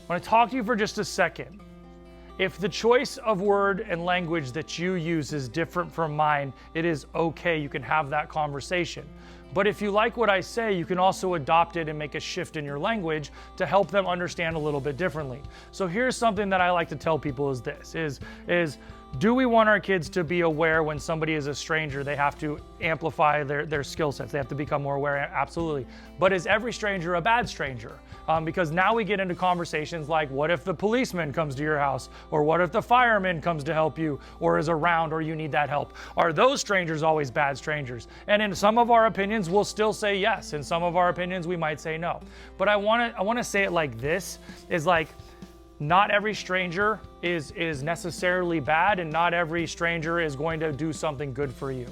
I want to talk to you for just a second. If the choice of word and language that you use is different from mine, it is okay. You can have that conversation. But if you like what I say, you can also adopt it and make a shift in your language to help them understand a little bit differently. So here's something that I like to tell people is this, is do we want our kids to be aware when somebody is a stranger, they have to amplify their skill sets, they have to become more aware? Absolutely. But is every stranger a bad stranger? Because now we get into conversations like, what if the policeman comes to your house? Or what if the fireman comes to help you or is around or you need that help? Are those strangers always bad strangers? And in some of our opinions, we'll still say yes. In some of our opinions, we might say no. But I want to say it like this, is like, not every stranger is necessarily bad, and not every stranger is going to do something good for you.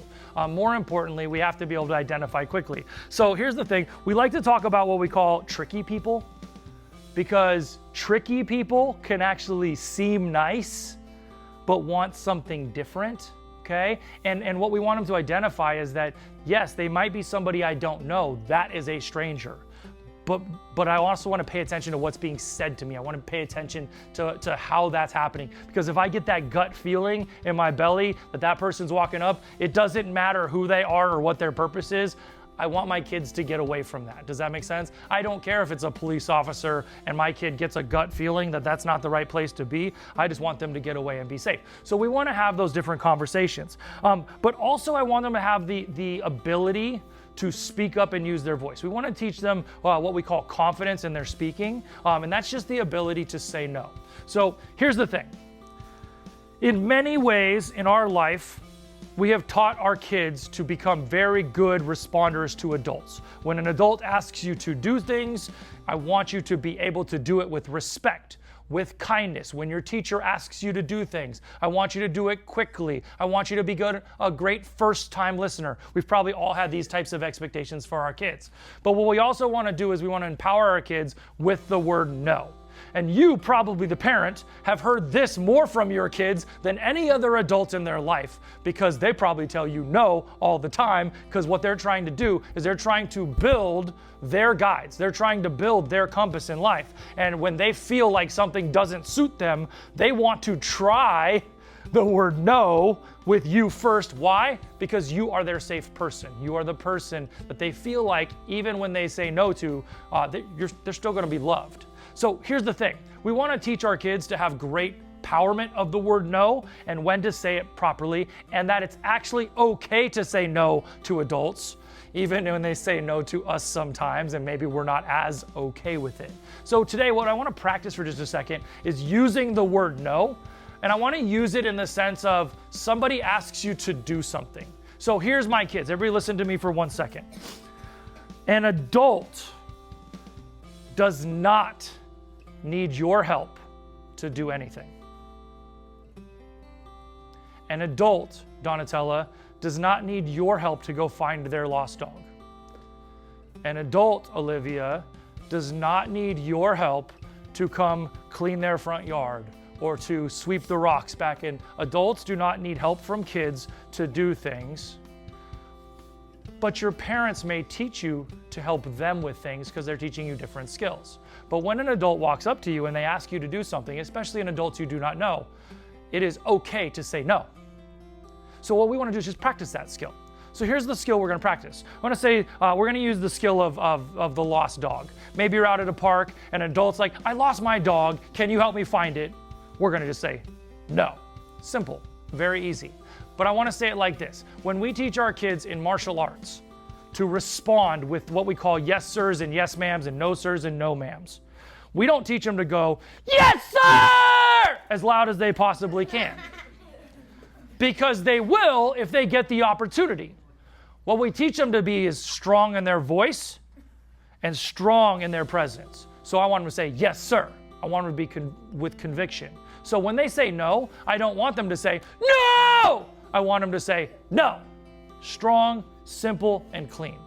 More importantly, we have to be able to identify quickly. So here's the thing. We like to talk about what we call tricky people, because tricky people can actually seem nice, but want something different. Okay? And what we want them to identify is that, yes, they might be somebody I don't know. That is a stranger. But I also want to pay attention to what's being said to me. I want to pay attention to how that's happening. Because if I get that gut feeling in my belly that person's walking up, it doesn't matter who they are or what their purpose is. I want my kids to get away from that. Does that make sense? I don't care if it's a police officer and my kid gets a gut feeling that that's not the right place to be. I just want them to get away and be safe. So we want to have those different conversations. But also I want them to have the ability to speak up and use their voice. We want to teach them what we call confidence in their speaking, and that's just the ability to say no. So here's the thing. In many ways in our life, we have taught our kids to become very good responders to adults. When an adult asks you to do things, I want you to be able to do it with respect, with kindness. When your teacher asks you to do things, I want you to do it quickly. I want you to be a great first-time listener. We've probably all had these types of expectations for our kids. But what we also want to do is we want to empower our kids with the word no. And you, probably the parent, have heard this more from your kids than any other adult in their life, because they probably tell you no all the time, because what they're trying to do is they're trying to build their guides. They're trying to build their compass in life. And when they feel like something doesn't suit them, they want to try the word no with you first. Why? Because you are their safe person. You are the person that they feel like even when they say no to, they're still going to be loved. So here's the thing. We want to teach our kids to have great empowerment of the word no and when to say it properly, and that it's actually okay to say no to adults, even when they say no to us sometimes, and maybe we're not as okay with it. So today, what I want to practice for just a second is using the word no, and I want to use it in the sense of somebody asks you to do something. So here's my kids. Everybody listen to me for 1 second. An adult does not need your help to do anything. An adult, Donatella, does not need your help to go find their lost dog. An adult, Olivia, does not need your help to come clean their front yard or to sweep the rocks back in. Adults do not need help from kids to do things. But your parents may teach you to help them with things because they're teaching you different skills. But when an adult walks up to you and they ask you to do something, especially an adult you do not know, it is okay to say no. So what we want to do is just practice that skill. So here's the skill we're going to practice. I want to say we're going to use the skill of the lost dog. Maybe you're out at a park and an adult's like, I lost my dog. Can you help me find it? We're going to just say no. Simple. Very easy. But I want to say it like this. When we teach our kids in martial arts to respond with what we call yes sirs and yes ma'ams and no sirs and no ma'ams, we don't teach them to go, yes sir, as loud as they possibly can. Because they will if they get the opportunity. What we teach them to be is strong in their voice and strong in their presence. So I want them to say, yes sir. I want them to be with conviction. So when they say no, I don't want them to say, no! I want them to say, no. Strong, simple, and clean.